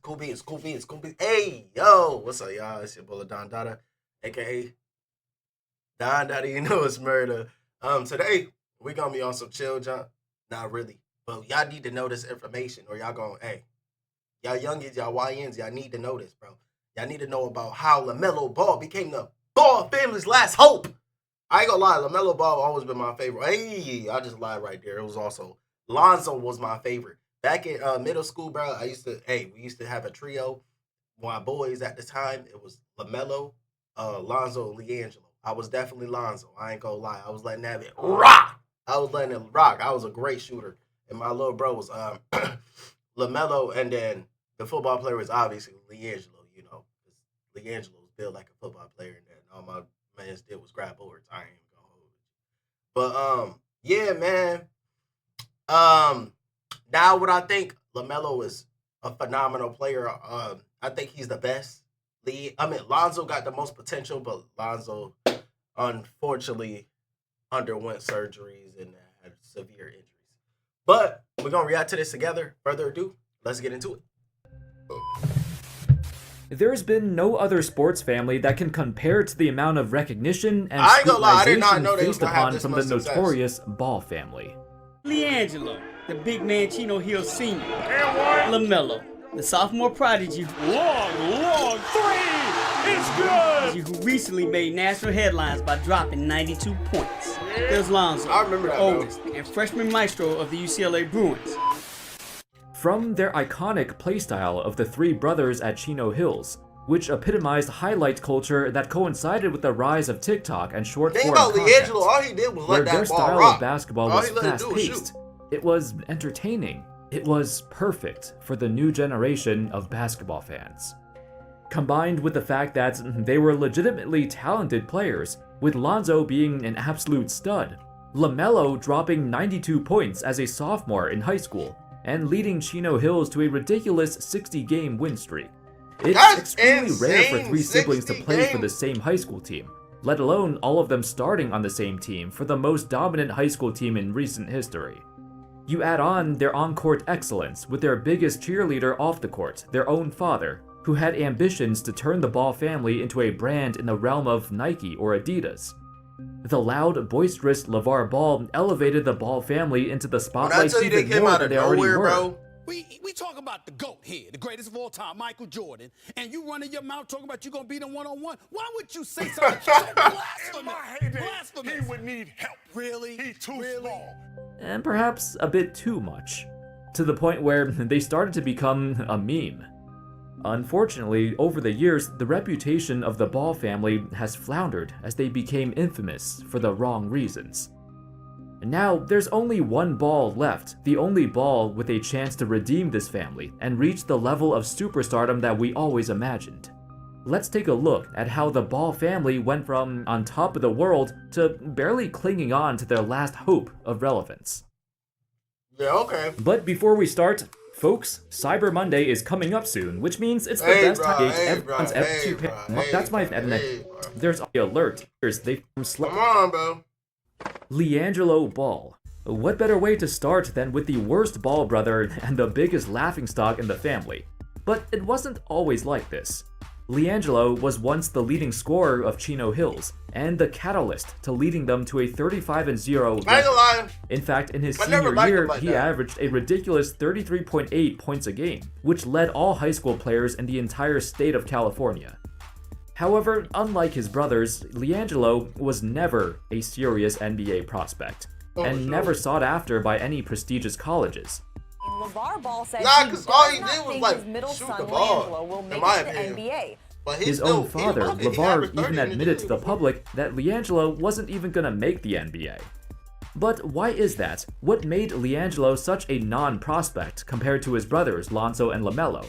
Cool beans. Hey, yo, what's up, y'all? It's your boy Don Dada, aka Don Dada. You know it's murder. Today we gonna be on some chill junk. Not really, but y'all need to know this information, or y'all going, hey, y'all youngins, y'all YNs, y'all need to know this, bro. Y'all need to know about how LaMelo Ball became the Ball family's last hope. I ain't gonna lie, LaMelo Ball always been my favorite. Hey, I just lied right there. It was also Lonzo was my favorite. Back in middle school, bro, we used to have a trio. My boys at the time, it was LaMelo, Lonzo, and LiAngelo. I was definitely Lonzo. I ain't gonna lie. I was letting that bit rock. I was a great shooter. And my little bro was LaMelo, and then the football player was obviously LiAngelo, you know. LiAngelo was built like a football player, and then all my mans did was grab over. I ain't gonna hold it. But yeah, man. Now what I think, LaMelo is a phenomenal player. I think he's the best. Lonzo got the most potential, but Lonzo unfortunately underwent surgeries and had severe injuries. But we're gonna react to this together. Further ado, let's get into it. There's been no other sports family that can compare to the amount of recognition and I ain't gonna lie, I did not know scrutinization they was faced gonna have upon this from much the success. notorious Ball family. LiAngelo, the big man Chino Hill Sr. LaMelo, the sophomore prodigy Long three! It's good! who recently made national headlines by dropping 92 points. There's Lonzo, I remember that, the oldest and freshman maestro of the UCLA Bruins. From their iconic playstyle of the three brothers at Chino Hills, which epitomized highlight culture that coincided with the rise of TikTok and Think short-form about content, LiAngelo, all he did was where let their that ball style rock. of basketball All was he let it do was fast-paced. It was entertaining. It was perfect for the new generation of basketball fans. Combined with the fact that they were legitimately talented players, with Lonzo being an absolute stud, LaMelo dropping 92 points as a sophomore in high school, and leading Chino Hills to a ridiculous 60-game win streak. It's That's extremely rare for insane, three siblings to 60 play for the games. same high school team, let alone all of them starting on the same team for the most dominant high school team in recent history. You add on their on-court excellence with their biggest cheerleader off the court, their own father, who had ambitions to turn the Ball family into a brand in the realm of Nike or Adidas. The loud, boisterous LeVar Ball elevated the Ball family into the When I spotlight tell you they even came more out than of they already nowhere, were. bro. We talk about the GOAT here, the greatest of all time, Michael Jordan, and you running your mouth talking about you gonna beat him one-on-one. Why would you say something so blasphemous? In my heyday, Blasphemous. he would need help. Really? He too Really? small. And perhaps a bit too much, to the point where they started to become a meme. Unfortunately, over the years, the reputation of the Ball family has floundered as they became infamous for the wrong reasons. Now, there's only one Ball left, the only Ball with a chance to redeem this family and reach the level of superstardom that we always imagined. Let's take a look at how the Ball family went from on top of the world to barely clinging on to their last hope of relevance. Yeah, okay. But before we start, folks, Cyber Monday is coming up soon, which means it's the Hey, best bro, time to gauge hey, everyone's bro, hey, FQ bro, pick. hey, That's my bro, internet. hey, bro. There's the alert. They Come on, bro. LiAngelo Ball. What better way to start than with the worst Ball brother and the biggest laughingstock in the family? But it wasn't always like this. LiAngelo was once the leading scorer of Chino Hills, and the catalyst to leading them to a 35-0 I ain't record. gonna lie. In fact, in his I never senior liked year, him like he that. averaged a ridiculous 33.8 points a game, which led all high school players in the entire state of California. However, unlike his brothers, LiAngelo was never a serious NBA prospect, and sure. never sought after by any prestigious colleges. LeVar Ball said Nah, he 'cause does all he not did was, think like, his middle shoot son the ball, LiAngelo will in make my it to the opinion. NBA. But he His still, own father, he LeVar, averaged 30 even in the admitted to league the before. public that LiAngelo wasn't even gonna make the NBA. But why is that? What made LiAngelo such a non-prospect compared to his brothers Lonzo and LaMelo?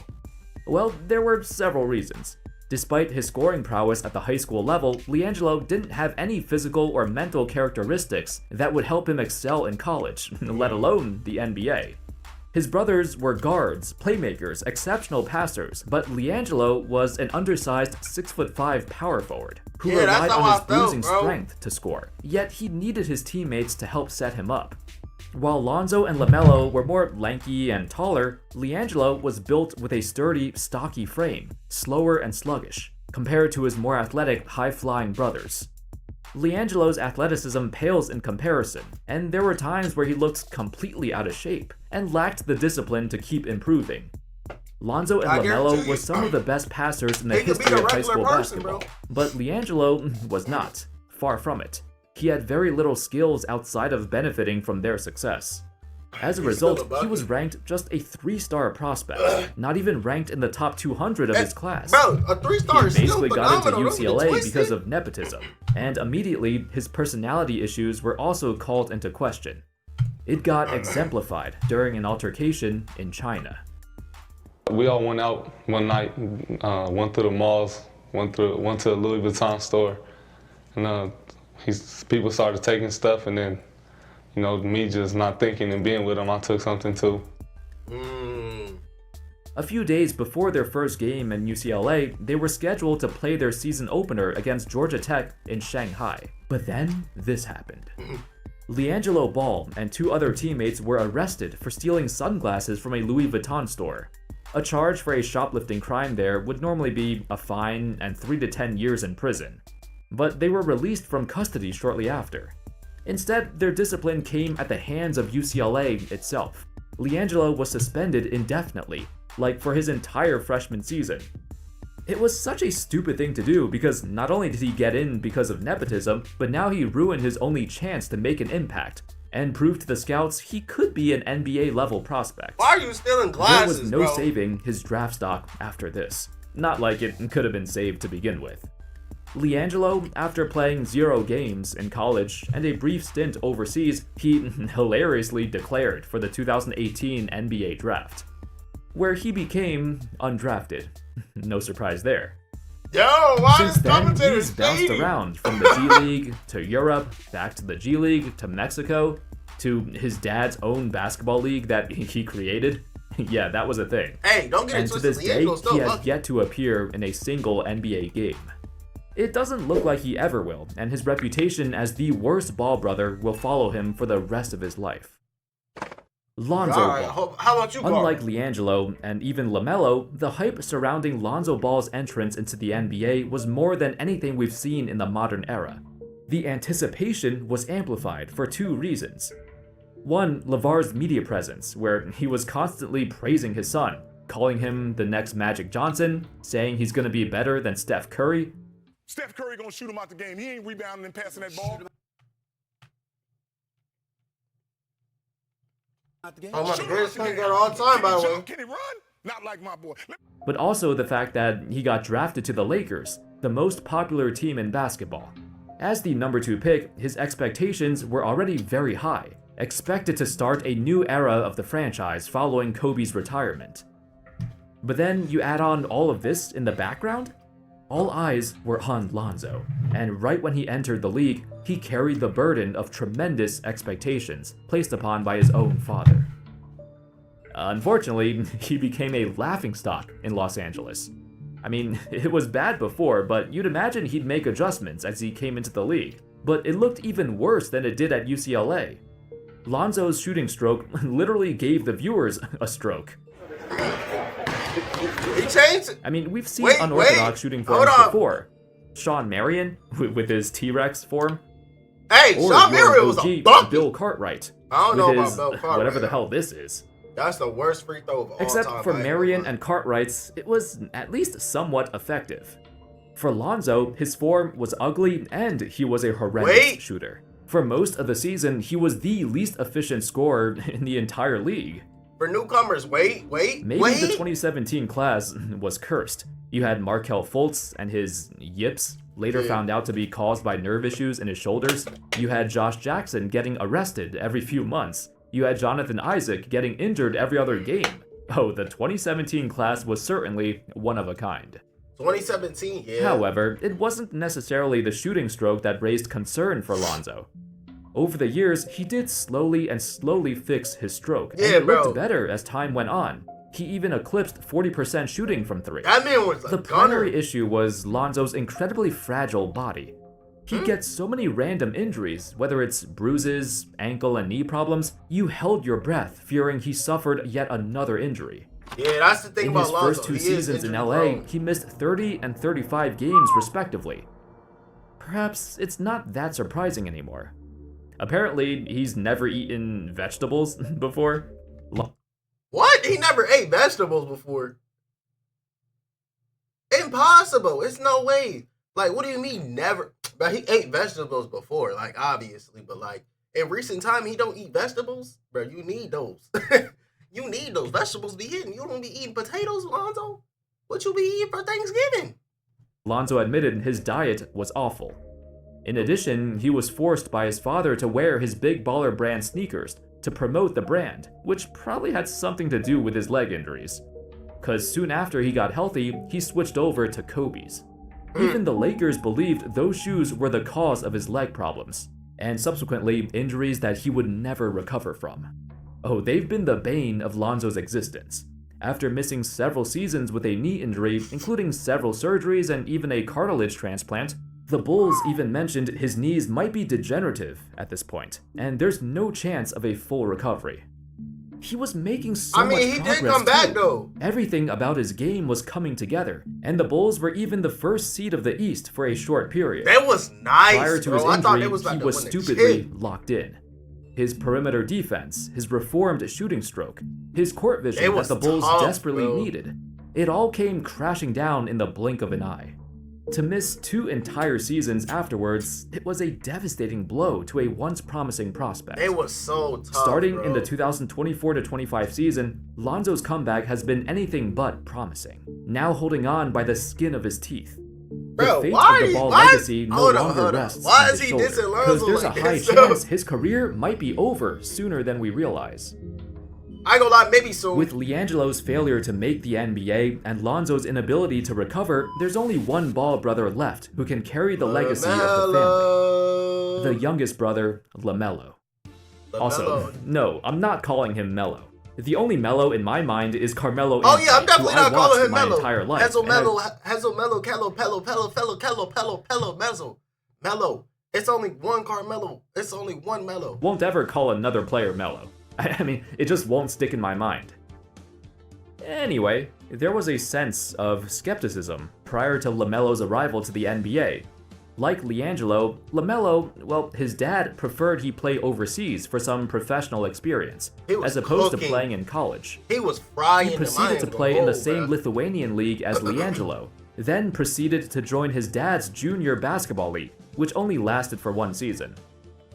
Well, there were several reasons. Despite his scoring prowess at the high school level, LiAngelo didn't have any physical or mental characteristics that would help him excel in college, let alone the NBA. His brothers were guards, playmakers, exceptional passers, but LiAngelo was an undersized 6'5" power forward who Yeah, that's relied how on I his felt, bruising bro. strength to score. Yet he needed his teammates to help set him up. While Lonzo and LaMelo were more lanky and taller, LiAngelo was built with a sturdy, stocky frame, slower and sluggish, compared to his more athletic, high-flying brothers. LiAngelo's athleticism pales in comparison, and there were times where he looked completely out of shape and lacked the discipline to keep improving. Lonzo and LaMelo were some of the best passers in the history of high school basketball, but LiAngelo was not, far from it. He had very little skills outside of benefiting from their success. As a result, he was ranked just a 3-star prospect, not even ranked in the top 200 of his class. Bro, a 3-star is He still basically got into phenomenal. UCLA because of nepotism, and immediately his personality issues were also called into question. It got exemplified during an altercation in China. We all went out one night, went through the malls, went to a Louis Vuitton store, and people started taking stuff, and then, you know, me just not thinking and being with them, I took something too. A few days before their first game in UCLA, they were scheduled to play their season opener against Georgia Tech in Shanghai. But then, this happened. LiAngelo Ball and 2 other teammates were arrested for stealing sunglasses from a Louis Vuitton store. A charge for a shoplifting crime there would normally be a fine and 3 to 10 years in prison. But they were released from custody shortly after. Instead, their discipline came at the hands of UCLA itself. LiAngelo was suspended indefinitely, like for his entire freshman season. It was such a stupid thing to do because not only did he get in because of nepotism, but now he ruined his only chance to make an impact, and proved to the scouts he could be an NBA-level prospect. Why are you stealing glasses, There was no bro? saving his draft stock after this. Not like it could have been saved to begin with. LiAngelo, after playing 0 games in college and a brief stint overseas, he hilariously declared for the 2018 NBA draft, where he became undrafted. No surprise there. Yo, why Since is then, commentator he's bounced shady? around from the G League to Europe, back to the G League, to Mexico, to his dad's own basketball league that he created. Yeah, that was a thing. Hey, don't get it And to twisted. this day, Liegelo's still he has lucky. yet to appear in a single NBA game. It doesn't look like he ever will, and his reputation as the worst ball brother will follow him for the rest of his life. Lonzo Alright, Ball. how about you, Unlike Carl? LiAngelo and even LaMelo, the hype surrounding Lonzo Ball's entrance into the NBA was more than anything we've seen in the modern era. The anticipation was amplified for 2 reasons. One, LeVar's media presence, where he was constantly praising his son, calling him the next Magic Johnson, saying he's gonna be better than Steph Curry. Steph Curry gonna shoot him out the game. He ain't rebounding and passing that ball. I'm about the greatest point guard of all time, by the way. Can he run? Not like my boy. But also the fact that he got drafted to the Lakers, the most popular team in basketball. As the number 2 pick, his expectations were already very high, expected to start a new era of the franchise following Kobe's retirement. But then you add on all of this in the background? All eyes were on Lonzo, and right when he entered the league, he carried the burden of tremendous expectations placed upon by his own father. Unfortunately, he became a laughingstock in Los Angeles. I mean, it was bad before, but you'd imagine he'd make adjustments as he came into the league. But it looked even worse than it did at UCLA. Lonzo's shooting stroke literally gave the viewers a stroke. He changed it. I mean, we've seen Wait, unorthodox wait. shooting Hold forms on. before. Sean Marion with his T-Rex form, Hey, or Sean your Marion was a OG bucket. Bill Cartwright I don't know with about his Bill Cartwright. whatever the hell this is. That's the worst free throw of all Except time. for I ain't Marion gonna lie. and Cartwright's, it was at least somewhat effective. For Lonzo, his form was ugly and he was a horrendous Wait. shooter. For most of the season, he was the least efficient scorer in the entire league. For newcomers, wait. Maybe the 2017 class was cursed. You had Markelle Fultz and his yips, later found out to be caused by nerve issues in his shoulders. You had Josh Jackson getting arrested every few months. You had Jonathan Isaac getting injured every other game. Oh, the 2017 class was certainly one of a kind. 2017, yeah. However, it wasn't necessarily the shooting stroke that raised concern for Lonzo. Over the years, he did slowly fix his stroke, Yeah, and it bro. looked better as time went on. He even eclipsed 40% shooting from 3. That man was a The gunner. primary issue was Lonzo's incredibly fragile body. He gets so many random injuries, whether it's bruises, ankle and knee problems, you held your breath fearing he suffered yet another injury. Yeah, that's the thing In about his Lonzo. first 2 seasons in LA, he missed 30 and 35 games respectively. Perhaps it's not that surprising anymore. Apparently, he's never eaten vegetables before. What? He never ate vegetables before? Impossible. It's no way. Like, what do you mean never? But he ate vegetables before, like, obviously. But, like, in recent time, he don't eat vegetables? Bro, you need those. You need those vegetables to be eating. You don't be eating potatoes, Lonzo. What you be eating for Thanksgiving? Lonzo admitted his diet was awful. In addition, he was forced by his father to wear his Big Baller brand sneakers to promote the brand, which probably had something to do with his leg injuries. Cause soon after he got healthy, he switched over to Kobe's. Even the Lakers believed those shoes were the cause of his leg problems, and subsequently injuries that he would never recover from. Oh, they've been the bane of Lonzo's existence. After missing several seasons with a knee injury, including several surgeries and even a cartilage transplant, the Bulls even mentioned his knees might be degenerative at this point, and there's no chance of a full recovery. He was making so much he progress did come back too. though. Everything about his game was coming together, and the Bulls were even the first seed of the East for a short period. That was nice, Prior to bro. his I thought injury, they was about he to was win the stupidly chip. locked in. His perimeter defense, his reformed shooting stroke, his court vision It that was the Bulls tough, desperately bro. needed. It all came crashing down in the blink of an eye. To miss 2 entire seasons afterwards, it was a devastating blow to a once promising prospect. It was so tough, Starting bro. in the 2024-25 season, Lonzo's comeback has been anything but promising, now holding on by the skin of his teeth. Bro, The fate why? of the Ball Why? legacy no Hold on, longer hold on. rests Why on is his he shoulder, dissing because Lonzo there's like a high this, chance though? his career might be over sooner than we realize. I ain't gonna lie, maybe soon. With LiAngelo's failure to make the NBA and Lonzo's inability to recover, there's only one Ball brother left who can carry the legacy of the family. The youngest brother, LaMelo. Also, no, I'm not calling him Melo. The only Melo in my mind is Carmelo Oh Anthony, yeah, I'm definitely who I not calling watched him my Melo. entire life. Hazel and I- Melo, Kello, Mezzo. Melo. It's only one Carmelo. It's only one Melo. won't ever call another player Melo. I mean, it just won't stick in my mind. Anyway, there was a sense of skepticism prior to LaMelo's arrival to the NBA. Like LiAngelo, LaMelo, well, his dad preferred he play overseas for some professional experience, He was as opposed to cooking. playing in college. He was frying He them. I proceeded ain't to gonna play in the hold, same bruh. Lithuanian league as LiAngelo, then proceeded to join his dad's junior basketball league, which only lasted for 1 season.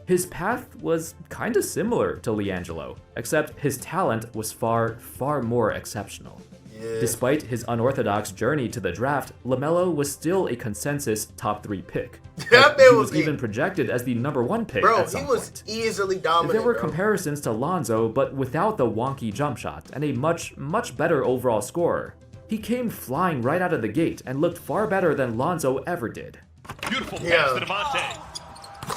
His path was kinda similar to LiAngelo, except his talent was far, far more exceptional. Yeah. Despite his unorthodox journey to the draft, LaMelo was still a consensus top 3 pick. That He man was was even projected as the number 1 pick Bro, at some he was point. easily dominant. There were bro. comparisons to Lonzo, but without the wonky jump shot and a much, much better overall scorer. He came flying right out of the gate and looked far better than Lonzo ever did. Beautiful pass Yeah. to DeMonte.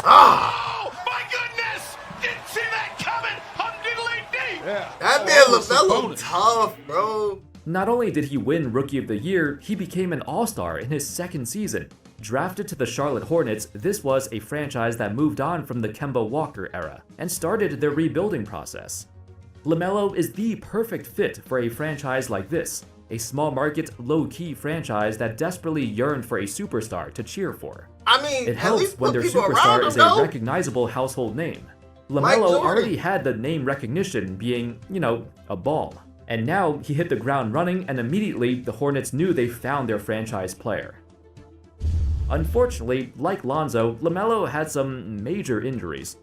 Ah, Oh, my goodness! Didn't see that coming! Diddly-dee! that man LaMelo tough, bro. Not only did he win Rookie of the Year, he became an All-Star in his 2nd season. Drafted to the Charlotte Hornets, this was a franchise that moved on from the Kemba Walker era and started their rebuilding process. LaMelo is the perfect fit for a franchise like this, a small market, low-key franchise that desperately yearned for a superstar to cheer for. I mean, It at helps least when put their people around superstar him, is a though. recognizable household name. Mike LaMelo Jordan. already had the name recognition being, a Ball. And now he hit the ground running, and immediately the Hornets knew they found their franchise player. Unfortunately, like Lonzo, LaMelo had some major injuries.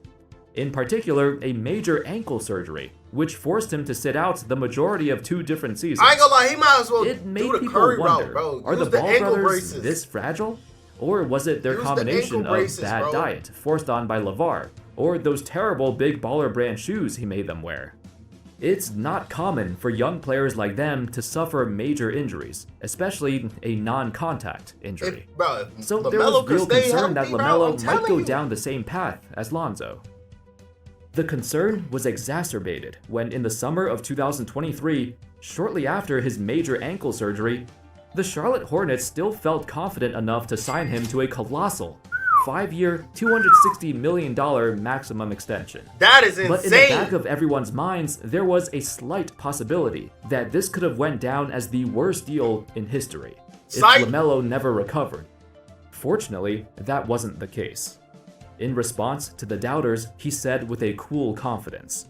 In particular, a major ankle surgery, which forced him to sit out the majority of 2 different seasons. I ain't gonna lie, he might as well It made do the people Curry wonder, route, bro. are the Use the Ball ankle brothers braces. this fragile? Or was it their Use the combination ankle of braces, bad bro. diet forced on by LeVar, or those terrible Big Baller brand shoes he made them wear? It's not common for young players like them to suffer major injuries, especially a non-contact injury. Bro, So LaMelo there was could real stay concern that healthy, bro, LaMelo I'm might telling go you. down the same path as Lonzo. The concern was exacerbated when in the summer of 2023, shortly after his major ankle surgery, the Charlotte Hornets still felt confident enough to sign him to a colossal 5-year, $260 million maximum extension. That is But in the insane. back of everyone's minds, there was a slight possibility that this could have went down as the worst deal in history if Psych. LaMelo never recovered. Fortunately, that wasn't the case. In response to the doubters, he said with a cool confidence,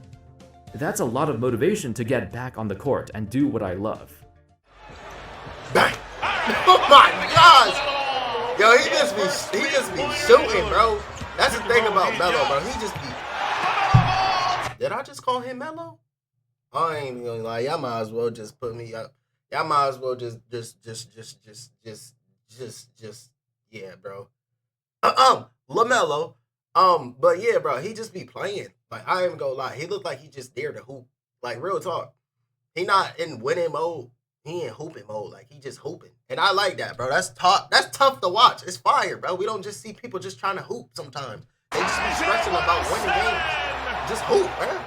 "That's a lot of motivation to get back on the court and do what I love." Bang. Oh my gosh. Yo, he just be shooting, bro. That's the thing about Melo, bro. He just be. Did I just call him Melo? I ain't even gonna lie. Y'all might as well just put me up. Y'all might as well just, yeah, bro. LaMelo. But yeah, bro, he just be playing. Like, I ain't even gonna lie. He look like he just there to hoop. Like, real talk. He not in winning mode. He in hooping mode. Like, he just hooping. And I like that, bro. That's tough to watch. It's fire, bro. We don't just see people just trying to hoop sometimes. They just be stressing about winning games. Just hoop, bro.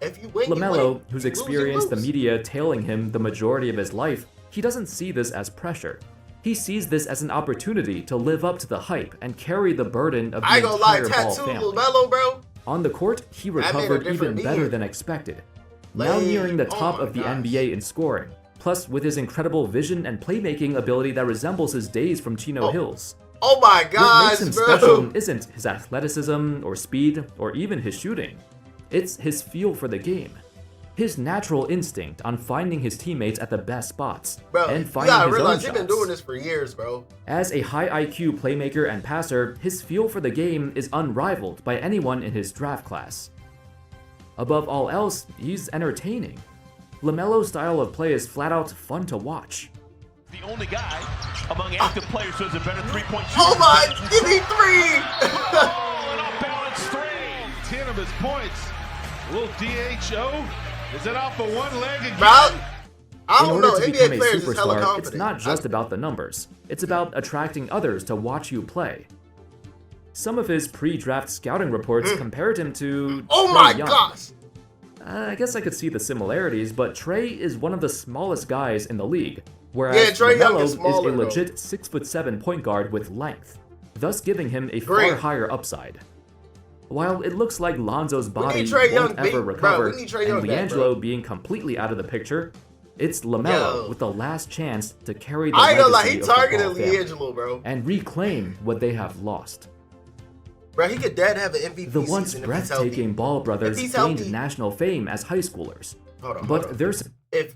If you win, LaMelo, you win. who's You experienced the lose. media tailing him the majority of his life, he doesn't see this as pressure. He sees this as an opportunity to live up to the hype and carry the burden of the I ain't gonna lie, entire Ball tattoo family. LaMelo, bro. On the court, he made a recovered even different better being. than expected, now Like, nearing the oh top my of the gosh. NBA in scoring, plus with his incredible vision and playmaking ability that resembles his days from Chino Hills. Oh my What gosh, makes him bro. special isn't his athleticism or speed or even his shooting. It's his feel for the game. His natural instinct on finding his teammates at the best spots Bro, and you finding gotta his own realize shots. he's been doing this for years, bro. As a high IQ playmaker and passer, his feel for the game is unrivaled by anyone in his draft class. Above all else, he's entertaining. LaMelo's style of play is flat out fun to watch. The only guy among active players who has a better three-point shooter. Oh my, give me 3! Oh, an off-balance three. 10 of his points. Will DHO? Is it off of one leg again? Bro, I In don't order know. to become NBA a players is hella superstar, confident. it's not just about the numbers. It's about attracting others to watch you play. Some of his pre-draft scouting reports compared him to Oh Trae my Young. gosh. I guess I could see the similarities, but Trey is one of the smallest guys in the league, whereas Yeah, Trae Young LaMelo is smaller, a though. legit 6'7" point guard with length, thus giving him a Great. far higher upside. While it looks like Lonzo's need body Trae Young won't ever big- bro, recover, we need Trae Young and back, LiAngelo bro. being completely out of the picture, it's LaMelo Yo. with the last chance to carry the I ain't gonna lie, legacy he of the Ball targeted family LiAngelo, bro. and reclaim what they have lost. Bro, he could dead have an MVP The once season if he's healthy. breathtaking Ball brothers If he's gained healthy. national fame as high schoolers, Hold on, but hold on. there's If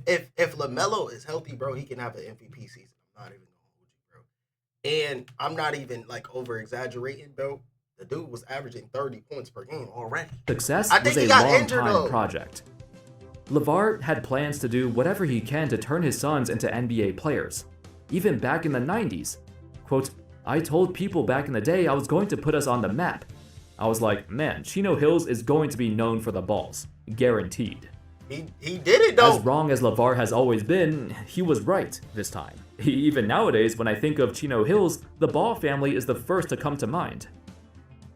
LaMelo is healthy, bro, he can have an MVP season. I'm not even gonna hold you, bro. And I'm not even like over exaggerating, bro. The dude was averaging 30 points per game already. Success I think was he a got long injured, time though. project. LeVar had plans to do whatever he can to turn his sons into NBA players, even back in the 90s. Quote, "I told people back in the day I was going to put us on the map. I was like, man, Chino Hills is going to be known for the balls. Guaranteed." He did it though. As wrong as LeVar has always been, he was right this time. Even nowadays, when I think of Chino Hills, the Ball family is the first to come to mind.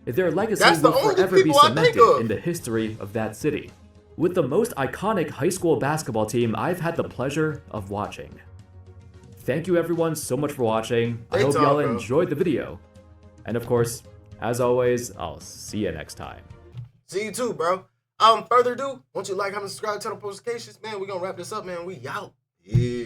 Their legacy That's the will only forever be people I think cemented of. in the history of that city, with the most iconic high school basketball team I've had the pleasure of watching. Thank you everyone so much for watching. I Great hope talk, y'all bro. enjoyed the video. And of course, as always, I'll see you next time. See you too, bro. Further ado, once you like, comment, subscribe, turn on notifications, man. We gonna wrap this up, man. We out. Yeah.